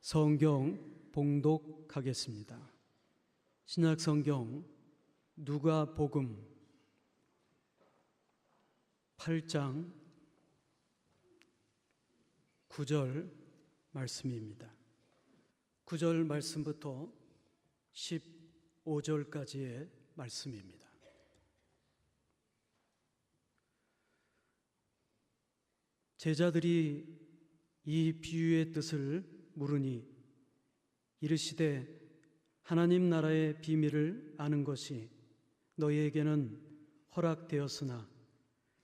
성경 봉독하겠습니다. 신약성경 누가복음 8장 9절 말씀입니다. 9절 말씀부터 15절까지의 말씀입니다. 제자들이 이 비유의 뜻을 물으니 이르시되 하나님 나라의 비밀을 아는 것이 너희에게는 허락되었으나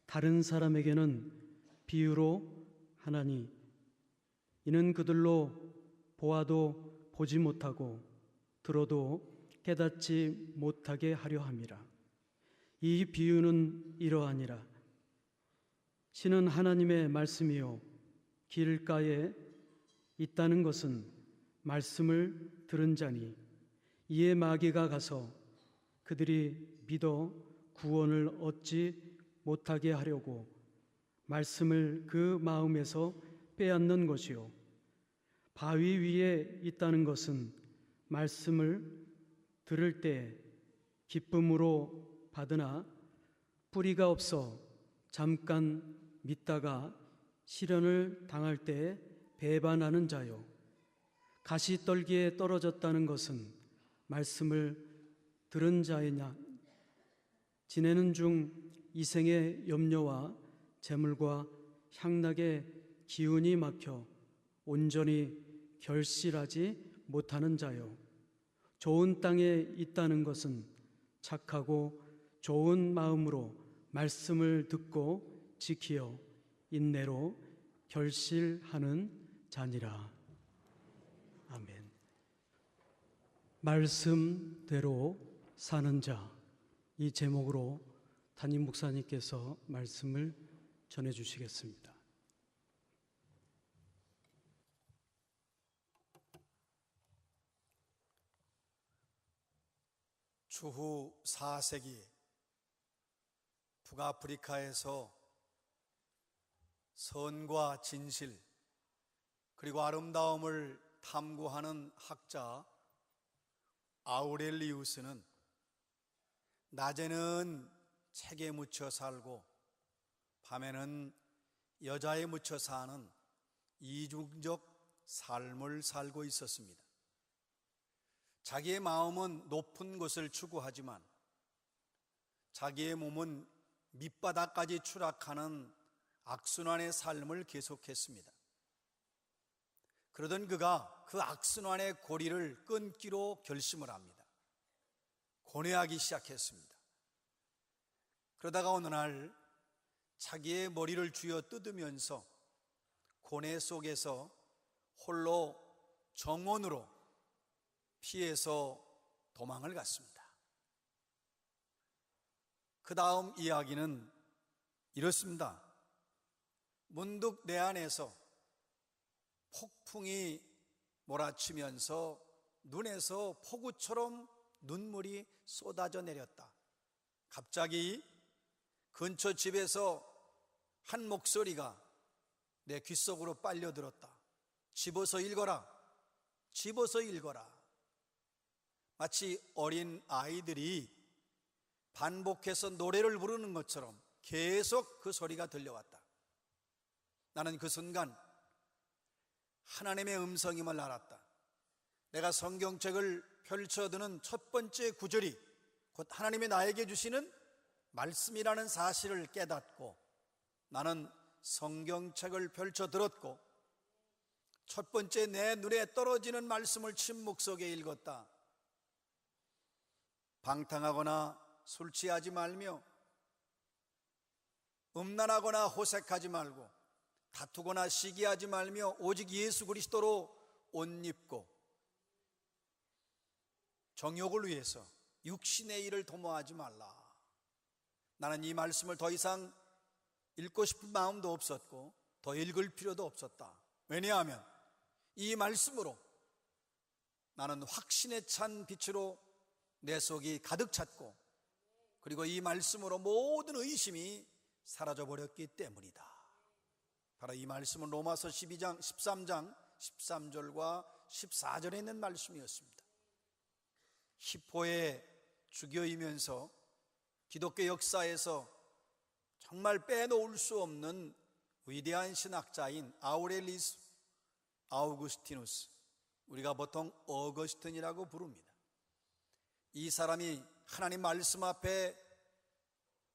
다른 사람에게는 비유로 하나니 이는 그들로 보아도 보지 못하고 들어도 깨닫지 못하게 하려 함이라. 이 비유는 이러하니라. 신은 하나님의 말씀이요 길가에 있다는 것은 말씀을 들은 자니 이에 마귀가 가서 그들이 믿어 구원을 얻지 못하게 하려고 말씀을 그 마음에서 빼앗는 것이요 바위 위에 있다는 것은 말씀을 들을 때 기쁨으로 받으나 뿌리가 없어 잠깐 믿다가 시련을 당할 때 배반하는 자요 가시떨기에 떨어졌다는 것은 말씀을 들은 자이냐 지내는 중 이생의 염려와 재물과 향락의 기운이 막혀 온전히 결실하지 못하는 자요 좋은 땅에 있다는 것은 착하고 좋은 마음으로 말씀을 듣고 지키어 인내로 결실하는 자니라. 아멘. 말씀대로 사는 자, 이 제목으로 담임 목사님께서 말씀을 전해 주시겠습니다. 주후 4세기 북아프리카에서 선과 진실 그리고 아름다움을 탐구하는 학자 아우렐리우스는 낮에는 책에 묻혀 살고 밤에는 여자에 묻혀 사는 이중적 삶을 살고 있었습니다. 자기의 마음은 높은 것을 추구하지만 자기의 몸은 밑바닥까지 추락하는 악순환의 삶을 계속했습니다. 그러던 그가 그 악순환의 고리를 끊기로 결심을 합니다. 고뇌하기 시작했습니다. 그러다가 어느 날 자기의 머리를 쥐어 뜯으면서 고뇌 속에서 홀로 정원으로 피해서 도망을 갔습니다. 그 다음 이야기는 이렇습니다. 문득 내 안에서 폭풍이 몰아치면서 눈에서 폭우처럼 눈물이 쏟아져 내렸다. 갑자기 근처 집에서 한 목소리가 내 귓속으로 빨려들었다. 집어서 읽어라. 집어서 읽어라. 마치 어린 아이들이 반복해서 노래를 부르는 것처럼 계속 그 소리가 들려왔다. 나는 그 순간 하나님의 음성임을 알았다. 내가 성경책을 펼쳐드는 첫 번째 구절이 곧 하나님이 나에게 주시는 말씀이라는 사실을 깨닫고 나는 성경책을 펼쳐들었고 첫 번째 내 눈에 떨어지는 말씀을 침묵 속에 읽었다. 방탕하거나 술 취하지 말며 음란하거나 호색하지 말고 다투거나 시기하지 말며 오직 예수 그리스도로 옷 입고 정욕을 위해서 육신의 일을 도모하지 말라. 나는 이 말씀을 더 이상 읽고 싶은 마음도 없었고 더 읽을 필요도 없었다. 왜냐하면 이 말씀으로 나는 확신에 찬 빛으로 내 속이 가득 찼고 그리고 이 말씀으로 모든 의심이 사라져버렸기 때문이다. 바로 이 말씀은 로마서 12장 13장 13절과 14절에 있는 말씀이었습니다. 히포의 주교이면서 기독교 역사에서 정말 빼놓을 수 없는 위대한 신학자인 아우렐리스 아우구스티누스, 우리가 보통 어거스틴이라고 부릅니다. 이 사람이 하나님 말씀 앞에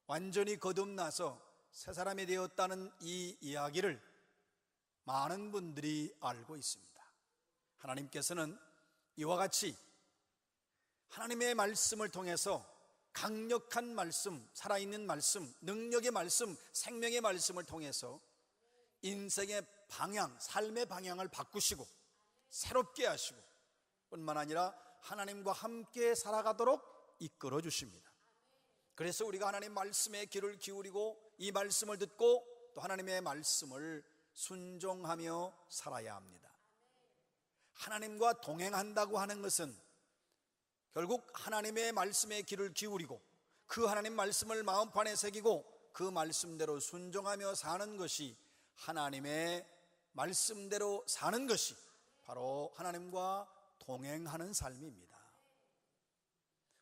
완전히 거듭나서 새 사람이 되었다는 이 이야기를 많은 분들이 알고 있습니다. 하나님께서는 이와 같이 하나님의 말씀을 통해서 강력한 말씀, 살아있는 말씀, 능력의 말씀, 생명의 말씀을 통해서 인생의 방향, 삶의 방향을 바꾸시고 새롭게 하시고 뿐만 아니라 하나님과 함께 살아가도록 이끌어 주십니다. 그래서 우리가 하나님 말씀에 귀를 기울이고 이 말씀을 듣고 또 하나님의 말씀을 순종하며 살아야 합니다. 하나님과 동행한다고 하는 것은 결국 하나님의 말씀에 귀를 기울이고 그 하나님 말씀을 마음판에 새기고 그 말씀대로 순종하며 사는 것이, 하나님의 말씀대로 사는 것이 바로 하나님과 동행하는 삶입니다.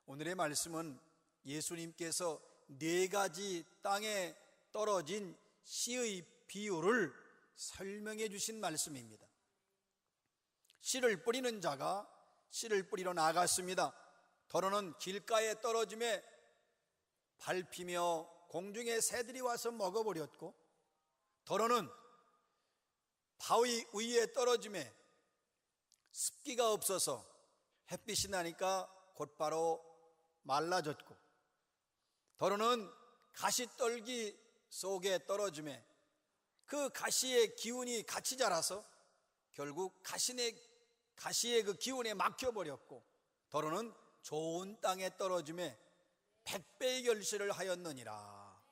오늘의 말씀은 예수님께서 4가지 땅에 떨어진 씨의 비유를 설명해 주신 말씀입니다. 씨를 뿌리는 자가 씨를 뿌리러 나갔습니다. 더러는 길가에 떨어짐에 밟히며 공중의 새들이 와서 먹어버렸고, 더러는 바위 위에 떨어짐에 습기가 없어서 햇빛이 나니까 곧바로 말라졌고, 더러는 가시떨기 속에 떨어짐에 그 가시의 기운이 같이 자라서 결국 가시의 그 기운에 막혀버렸고, 더러는 좋은 땅에 떨어짐에 100배의 결실을 하였느니라.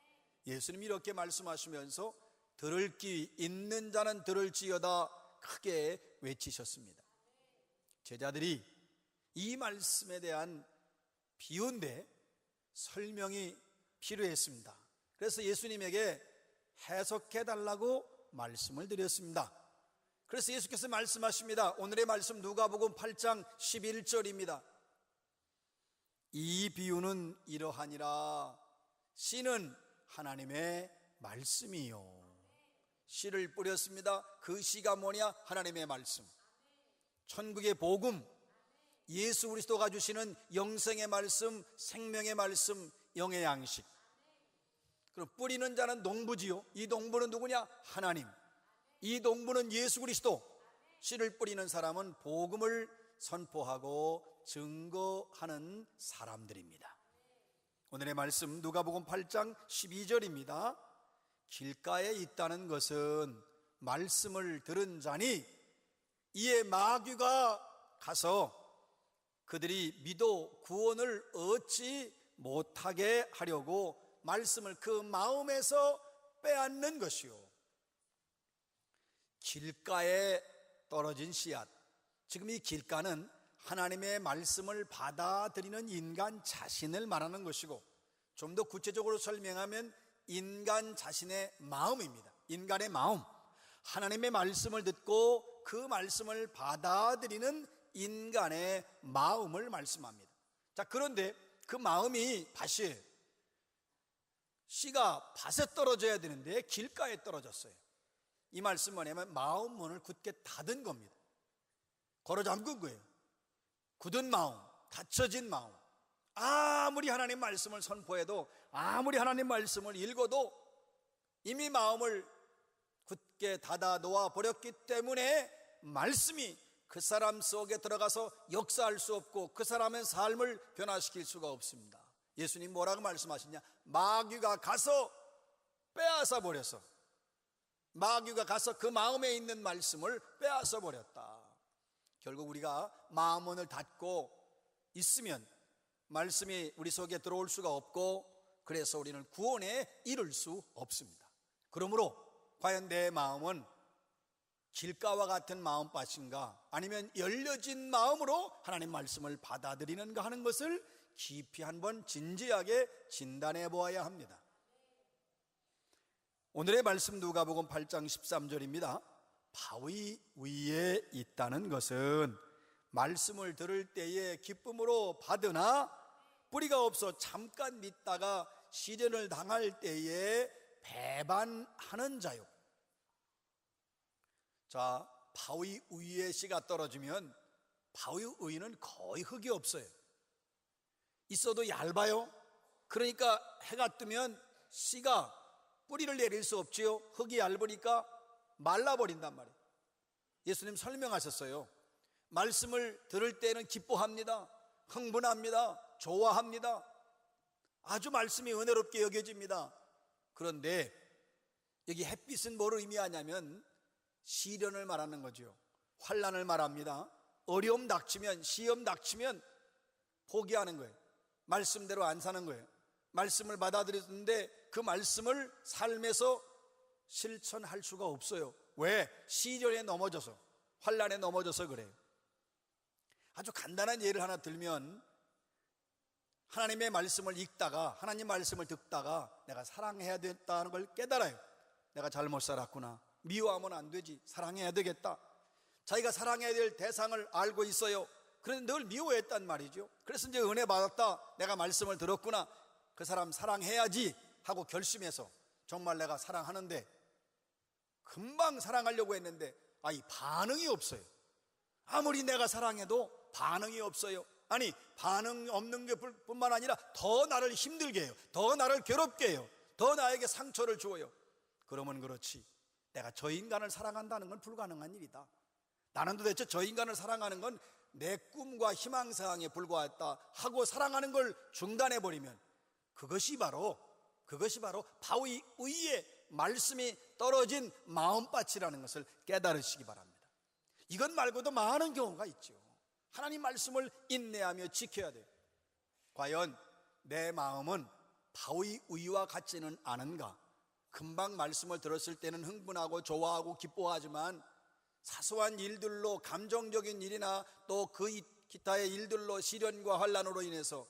예수님이 이렇게 말씀하시면서 들을 귀 있는 자는 들을지어다 크게 외치셨습니다. 제자들이 이 말씀에 대한 비유인데 설명이 필요했습니다. 그래서 예수님에게 해석해 달라고 말씀을 드렸습니다. 그래서 예수께서 말씀하십니다. 오늘의 말씀 누가복음 8장 11절입니다. 이 비유는 이러하니라. 씨는 하나님의 말씀이요. 씨를 뿌렸습니다. 그 씨가 뭐냐? 하나님의 말씀. 천국의 복음, 예수 그리스도가 주시는 영생의 말씀, 생명의 말씀, 영의 양식. 그럼 뿌리는 자는 농부지요. 이 농부는 누구냐? 하나님. 이 농부는 예수 그리스도. 씨를 뿌리는 사람은 복음을 선포하고 증거하는 사람들입니다. 오늘의 말씀 누가복음 8장 12절입니다. 길가에 있다는 것은 말씀을 들은 자니 이에 마귀가 가서 그들이 믿어 구원을 얻지 못하게 하려고 말씀을 그 마음에서 빼앗는 것이요. 길가에 떨어진 씨앗, 지금 이 길가는 하나님의 말씀을 받아들이는 인간 자신을 말하는 것이고, 좀 더 구체적으로 설명하면 인간 자신의 마음입니다. 인간의 마음, 하나님의 말씀을 듣고 그 말씀을 받아들이는 인간의 마음을 말씀합니다. 자, 그런데 그 마음이 밭이에요. 씨가 밭에 떨어져야 되는데 길가에 떨어졌어요. 이 말씀 뭐냐면 마음 문을 굳게 닫은 겁니다. 걸어 잠근 거예요. 굳은 마음, 닫혀진 마음. 아무리 하나님 말씀을 선포해도, 아무리 하나님 말씀을 읽어도 이미 마음을 굳게 닫아 놓아 버렸기 때문에 말씀이 그 사람 속에 들어가서 역사할 수 없고 그 사람의 삶을 변화시킬 수가 없습니다. 예수님 뭐라고 말씀하시냐? 마귀가 가서 빼앗아 버려서, 마귀가 가서 그 마음에 있는 말씀을 빼앗아 버렸다. 결국 우리가 마음문을 닫고 있으면 말씀이 우리 속에 들어올 수가 없고, 그래서 우리는 구원에 이를 수 없습니다. 그러므로 과연 내 마음은 길가와 같은 마음밭인가, 아니면 열려진 마음으로 하나님 말씀을 받아들이는가 하는 것을 깊이 한번 진지하게 진단해 보아야 합니다. 오늘의 말씀 누가복음 8장 13절입니다. 바위 위에 있다는 것은 말씀을 들을 때에 기쁨으로 받으나 뿌리가 없어 잠깐 믿다가 시련을 당할 때에 배반하는 자요. 자, 바위 위에 씨가 떨어지면 바위 위는 거의 흙이 없어요. 있어도 얇아요. 그러니까 해가 뜨면 씨가 뿌리를 내릴 수 없지요. 흙이 얇으니까 말라버린단 말이에요. 예수님 설명하셨어요. 말씀을 들을 때는 기뻐합니다. 흥분합니다. 좋아합니다. 아주 말씀이 은혜롭게 여겨집니다. 그런데 여기 햇빛은 뭘 의미하냐면 시련을 말하는 거죠. 환난을 말합니다. 어려움 닥치면, 시험 닥치면 포기하는 거예요. 말씀대로 안 사는 거예요. 말씀을 받아들였는데 그 말씀을 삶에서 실천할 수가 없어요. 왜? 시련에 넘어져서, 환난에 넘어져서 그래요. 아주 간단한 예를 하나 들면, 하나님의 말씀을 읽다가, 하나님 말씀을 듣다가 내가 사랑해야 된다는 걸 깨달아요. 내가 잘못 살았구나. 미워하면 안 되지. 사랑해야 되겠다. 자기가 사랑해야 될 대상을 알고 있어요. 그런데 늘 미워했단 말이죠. 그래서 이제 은혜 받았다. 내가 말씀을 들었구나. 그 사람 사랑해야지 하고 결심해서 정말 내가 사랑하는데, 금방 사랑하려고 했는데 이 반응이 없어요. 아무리 내가 사랑해도 반응이 없어요. 아니, 반응 없는 게 뿐만 아니라 더 나를 힘들게 해요. 더 나를 괴롭게 해요. 더 나에게 상처를 주어요. 그러면 그렇지, 내가 저 인간을 사랑한다는 건 불가능한 일이다. 나는 도대체 저 인간을 사랑하는 건 내 꿈과 희망사항에 불과했다 하고 사랑하는 걸 중단해버리면 그것이 바로 바위 위에 말씀이 떨어진 마음밭이라는 것을 깨달으시기 바랍니다. 이것 말고도 많은 경우가 있죠. 하나님 말씀을 인내하며 지켜야 돼요. 과연 내 마음은 바위 위와 같지는 않은가? 금방 말씀을 들었을 때는 흥분하고 좋아하고 기뻐하지만 사소한 일들로, 감정적인 일이나 또 그 기타의 일들로, 시련과 환난으로 인해서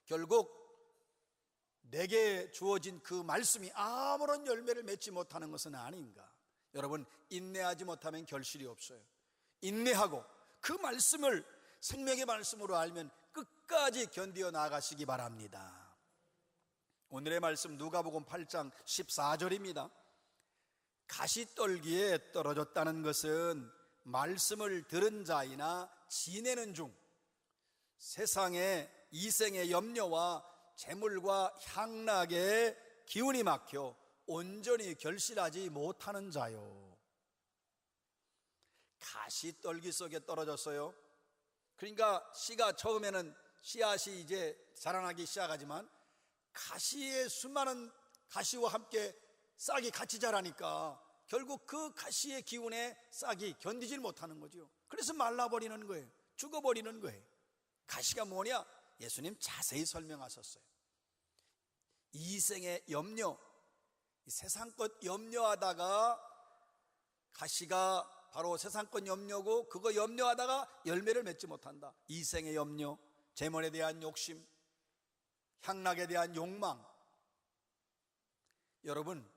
결국 내게 주어진 그 말씀이 아무런 열매를 맺지 못하는 것은 아닌가? 여러분, 인내하지 못하면 결실이 없어요. 인내하고 그 말씀을 생명의 말씀으로 알면 끝까지 견디어 나가시기 바랍니다. 오늘의 말씀 누가복음 8장 14절입니다. 가시떨기에 떨어졌다는 것은 말씀을 들은 자이나 지내는 중 세상의 이생의 염려와 재물과 향락의 기운이 막혀 온전히 결실하지 못하는 자요. 가시떨기 속에 떨어졌어요. 그러니까 씨가 처음에는 씨앗이 이제 자라나기 시작하지만 가시의 수많은 가시와 함께 싹이 같이 자라니까 결국 그 가시의 기운에 싹이 견디질 못하는 거죠. 그래서 말라버리는 거예요. 죽어버리는 거예요. 가시가 뭐냐? 예수님 자세히 설명하셨어요. 이생의 염려, 세상 것 염려하다가 가시가 바로 세상 것 염려고, 그거 염려하다가 열매를 맺지 못한다. 이생의 염려, 재물에 대한 욕심, 향락에 대한 욕망. 여러분,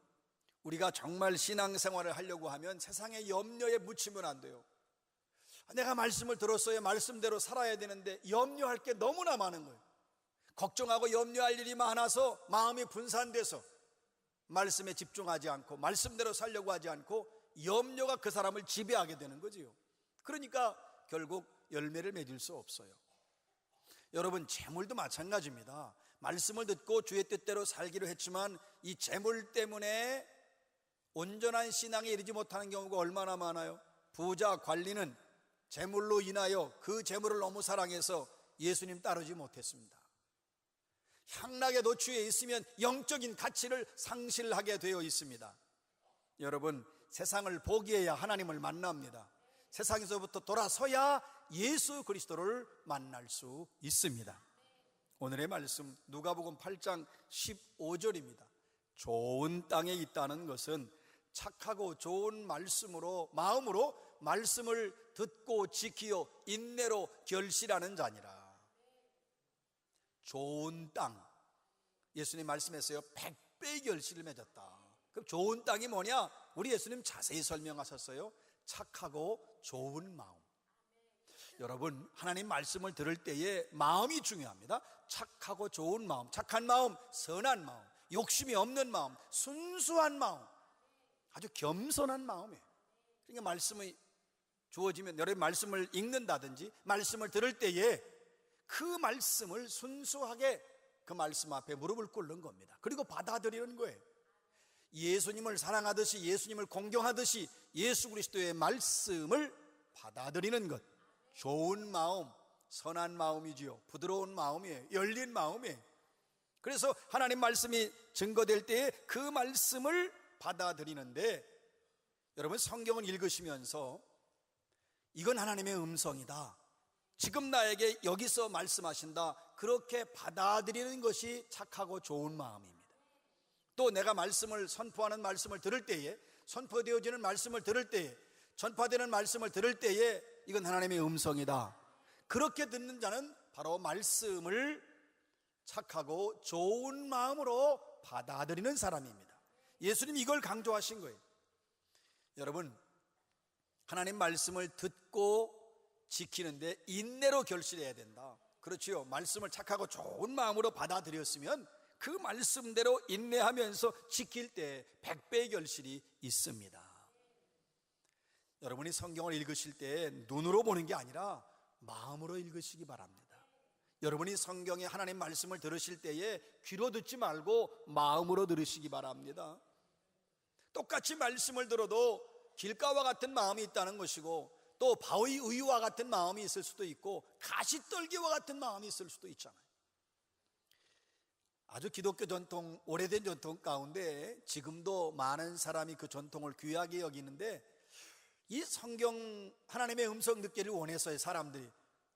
우리가 정말 신앙생활을 하려고 하면 세상의 염려에 묻히면 안 돼요. 내가 말씀을 들었어요. 말씀대로 살아야 되는데 염려할 게 너무나 많은 거예요. 걱정하고 염려할 일이 많아서 마음이 분산돼서 말씀에 집중하지 않고 말씀대로 살려고 하지 않고 염려가 그 사람을 지배하게 되는 거지요. 그러니까 결국 열매를 맺을 수 없어요. 여러분, 재물도 마찬가지입니다. 말씀을 듣고 주의 뜻대로 살기로 했지만 이 재물 때문에 온전한 신앙에 이르지 못하는 경우가 얼마나 많아요. 부자 관리는 재물로 인하여 그 재물을 너무 사랑해서 예수님 따르지 못했습니다. 향락에 노출해 있으면 영적인 가치를 상실하게 되어 있습니다. 여러분, 세상을 포기해야 하나님을 만납니다. 세상에서부터 돌아서야 예수 그리스도를 만날 수 있습니다. 오늘의 말씀 누가복음 8장 15절입니다. 좋은 땅에 있다는 것은 착하고 좋은 말씀으로, 마음으로 말씀을 듣고 지키어 인내로 결실하는 자니라. 좋은 땅, 예수님 말씀했어요. 100배의 결실을 맺었다. 그럼 좋은 땅이 뭐냐? 우리 예수님 자세히 설명하셨어요. 착하고 좋은 마음. 여러분, 하나님 말씀을 들을 때에 마음이 중요합니다. 착하고 좋은 마음, 착한 마음, 선한 마음, 욕심이 없는 마음, 순수한 마음, 아주 겸손한 마음이에요. 그러니까 말씀이 주어지면 여러분 말씀을 읽는다든지 말씀을 들을 때에 그 말씀을 순수하게 그 말씀 앞에 무릎을 꿇는 겁니다. 그리고 받아들이는 거예요. 예수님을 사랑하듯이, 예수님을 공경하듯이 예수 그리스도의 말씀을 받아들이는 것. 좋은 마음, 선한 마음이지요. 부드러운 마음이에요. 열린 마음이에요. 그래서 하나님 말씀이 증거될 때에 그 말씀을 받아들이는데, 여러분 성경을 읽으시면서 이건 하나님의 음성이다, 지금 나에게 여기서 말씀하신다, 그렇게 받아들이는 것이 착하고 좋은 마음입니다. 또 내가 말씀을 선포하는 말씀을 들을 때에, 선포되어지는 말씀을 들을 때에, 전파되는 말씀을 들을 때에 이건 하나님의 음성이다, 그렇게 듣는 자는 바로 말씀을 착하고 좋은 마음으로 받아들이는 사람입니다. 예수님 이걸 강조하신 거예요. 여러분, 하나님 말씀을 듣고 지키는데 인내로 결실해야 된다. 그렇지요. 말씀을 착하고 좋은 마음으로 받아들였으면 그 말씀대로 인내하면서 지킬 때 100배의 결실이 있습니다. 여러분이 성경을 읽으실 때 눈으로 보는 게 아니라 마음으로 읽으시기 바랍니다. 여러분이 성경의 하나님 말씀을 들으실 때에 귀로 듣지 말고 마음으로 들으시기 바랍니다. 똑같이 말씀을 들어도 길가와 같은 마음이 있다는 것이고, 또 바위 의와 같은 마음이 있을 수도 있고, 가시떨기와 같은 마음이 있을 수도 있잖아요. 아주 기독교 전통, 오래된 전통 가운데 지금도 많은 사람이 그 전통을 귀하게 여기는데, 이 성경 하나님의 음성 듣기를 원해서의 사람들이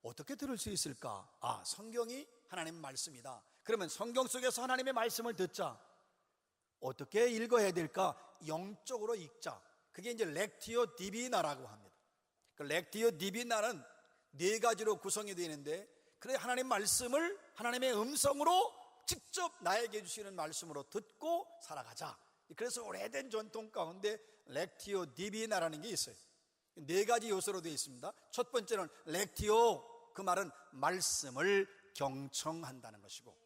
어떻게 들을 수 있을까? 아, 성경이 하나님 말씀이다. 그러면 성경 속에서 하나님의 말씀을 듣자. 어떻게 읽어야 될까? 영적으로 읽자. 그게 이제 렉티오 디비나라고 합니다. 그 렉티오 디비나는 네 가지로 구성이 되어 있는데, 그래 하나님 말씀을 하나님의 음성으로 직접 나에게 주시는 말씀으로 듣고 살아가자. 그래서 오래된 전통 가운데 렉티오 디비나라는 게 있어요. 네 가지 요소로 되어 있습니다. 첫 번째는 렉티오, 그 말은 말씀을 경청한다는 것이고,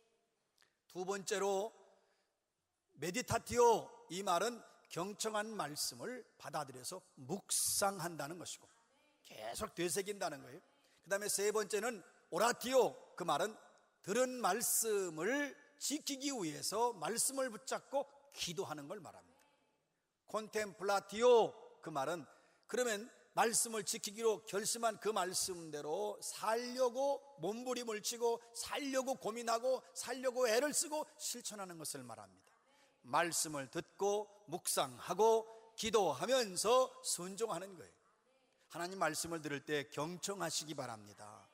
두 번째로 메디타티오, 이 말은 경청한 말씀을 받아들여서 묵상한다는 것이고 계속 되새긴다는 거예요. 그 다음에 세 번째는 오라티오, 그 말은 들은 말씀을 지키기 위해서 말씀을 붙잡고 기도하는 걸 말합니다. 콘템플라티오, 그 말은 그러면 말씀을 지키기로 결심한 그 말씀대로 살려고 몸부림을 치고 살려고 고민하고 살려고 애를 쓰고 실천하는 것을 말합니다. 말씀을 듣고 묵상하고 기도하면서 순종하는 거예요. 하나님 말씀을 들을 때 경청하시기 바랍니다.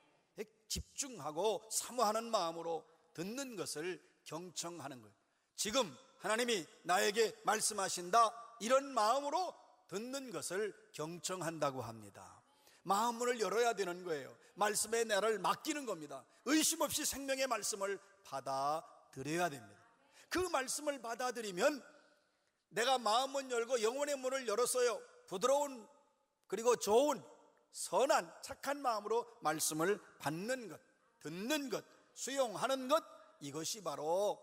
집중하고 사모하는 마음으로 듣는 것을 경청하는 거예요. 지금 하나님이 나에게 말씀하신다, 이런 마음으로 듣는 것을 경청한다고 합니다. 마음문을 열어야 되는 거예요. 말씀에 나를 맡기는 겁니다. 의심 없이 생명의 말씀을 받아들여야 됩니다. 그 말씀을 받아들이면 내가 마음문 열고 영혼의 문을 열었어요. 부드러운, 그리고 좋은, 선한, 착한 마음으로 말씀을 받는 것, 듣는 것, 수용하는 것, 이것이 바로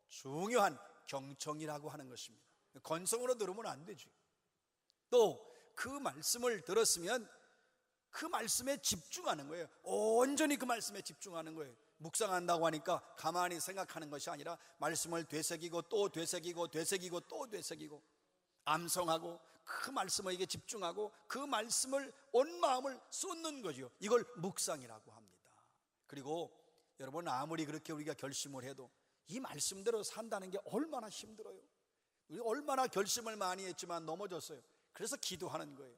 중요한 경청이라고 하는 것입니다. 건성으로 들으면 안 되죠. 또 그 말씀을 들었으면 그 말씀에 집중하는 거예요. 온전히 그 말씀에 집중하는 거예요. 묵상한다고 하니까 가만히 생각하는 것이 아니라 말씀을 되새기고 또 되새기고 되새기고 또 되새기고 암송하고 그 말씀에게 집중하고 그 말씀을 온 마음을 쏟는 거죠. 이걸 묵상이라고 합니다. 그리고 여러분, 아무리 그렇게 우리가 결심을 해도 이 말씀대로 산다는 게 얼마나 힘들어요. 우리 얼마나 결심을 많이 했지만 넘어졌어요. 그래서 기도하는 거예요.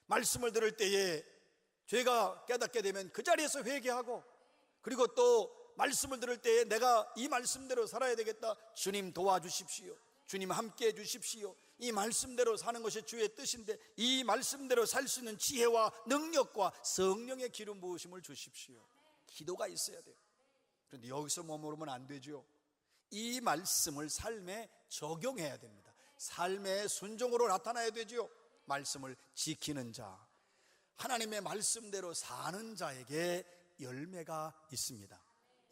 말씀을 들을 때에 죄가 깨닫게 되면 그 자리에서 회개하고, 그리고 또 말씀을 들을 때에 내가 이 말씀대로 살아야 되겠다, 주님 도와주십시오, 주님 함께 해 주십시오, 이 말씀대로 사는 것이 주의 뜻인데 이 말씀대로 살 수 있는 지혜와 능력과 성령의 기름 부으심을 주십시오. 기도가 있어야 돼요. 그런데 여기서 머무르면 안 되죠. 이 말씀을 삶에 적용해야 됩니다. 삶의 순종으로 나타나야 되죠. 말씀을 지키는 자, 하나님의 말씀대로 사는 자에게 열매가 있습니다.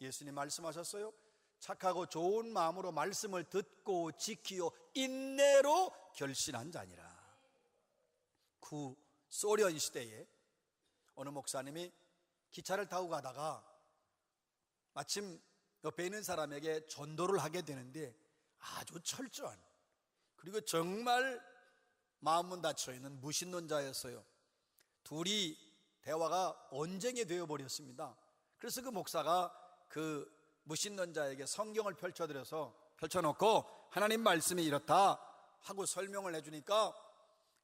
예수님 말씀하셨어요. 착하고 좋은 마음으로 말씀을 듣고 지키어 인내로 결신한 자니라. 구 소련 시대에 어느 목사님이 기차를 타고 가다가 마침 옆에 있는 사람에게 전도를 하게 되는데 아주 철저한, 그리고 정말 마음은 닫혀있는 무신론자였어요. 둘이 대화가 언쟁이 되어버렸습니다. 그래서 그 목사가 그 무신론자에게 성경을 펼쳐놓고 하나님 말씀이 이렇다 하고 설명을 해주니까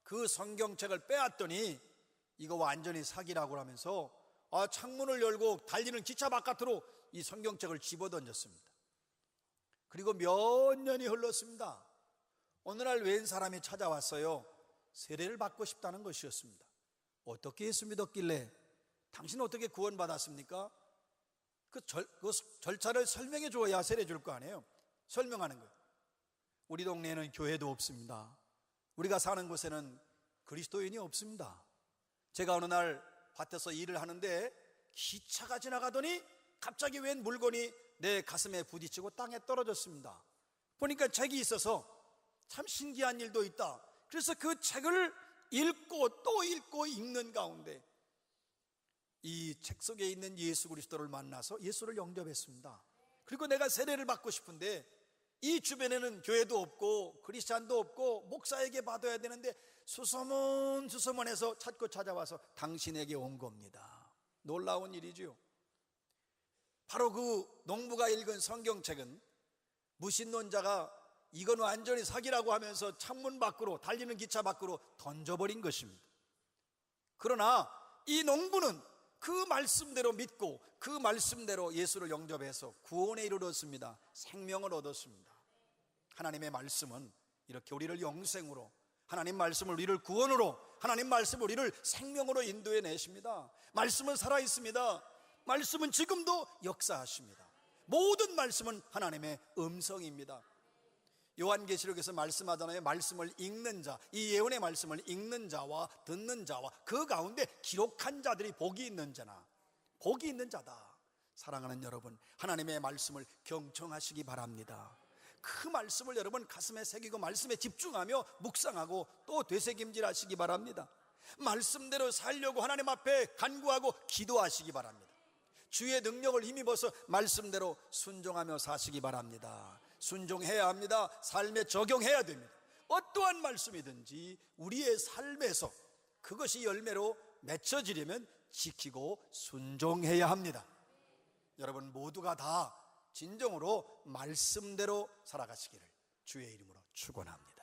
그 성경책을 빼앗더니 이거 완전히 사기라고 하면서 창문을 열고 달리는 기차 바깥으로 이 성경책을 집어던졌습니다. 그리고 몇 년이 흘렀습니다. 어느 날 웬 사람이 찾아왔어요. 세례를 받고 싶다는 것이었습니다. 어떻게 예수 믿었길래 당신 어떻게 구원받았습니까? 그 절차를 설명해 줘야 세례 줄 거 아니에요. 설명하는 거예요. 우리 동네에는 교회도 없습니다. 우리가 사는 곳에는 그리스도인이 없습니다. 제가 어느 날 밭에서 일을 하는데 기차가 지나가더니 갑자기 웬 물건이 내 가슴에 부딪히고 땅에 떨어졌습니다. 보니까 책이 있어서 참 신기한 일도 있다. 그래서 그 책을 읽고 또 읽고 읽는 가운데 이 책 속에 있는 예수 그리스도를 만나서 예수를 영접했습니다. 그리고 내가 세례를 받고 싶은데 이 주변에는 교회도 없고 크리스찬도 없고 목사에게 받아야 되는데 수소문해서 찾고 찾아와서 당신에게 온 겁니다. 놀라운 일이죠. 바로 그 농부가 읽은 성경책은 무신론자가 이건 완전히 사기라고 하면서 창문 밖으로, 달리는 기차 밖으로 던져버린 것입니다. 그러나 이 농부는 그 말씀대로 믿고 그 말씀대로 예수를 영접해서 구원에 이르렀습니다. 생명을 얻었습니다. 하나님의 말씀은 이렇게 우리를 영생으로, 하나님 말씀을 우리를 구원으로, 하나님 말씀을 우리를 생명으로 인도해 내십니다. 말씀은 살아있습니다. 말씀은 지금도 역사하십니다. 모든 말씀은 하나님의 음성입니다. 요한계시록에서 말씀하잖아요. 말씀을 읽는 자, 이 예언의 말씀을 읽는 자와 듣는 자와 그 가운데 기록한 자들이 복이 있는 자나, 복이 있는 자다. 사랑하는 여러분, 하나님의 말씀을 경청하시기 바랍니다. 그 말씀을 여러분 가슴에 새기고 말씀에 집중하며 묵상하고 또 되새김질하시기 바랍니다. 말씀대로 살려고 하나님 앞에 간구하고 기도하시기 바랍니다. 주의 능력을 힘입어서 말씀대로 순종하며 사시기 바랍니다. 순종해야 합니다. 삶에 적용해야 됩니다. 어떠한 말씀이든지 우리의 삶에서 그것이 열매로 맺혀지려면 지키고 순종해야 합니다. 여러분 모두가 다 진정으로 말씀대로 살아가시기를 주의 이름으로 축원합니다.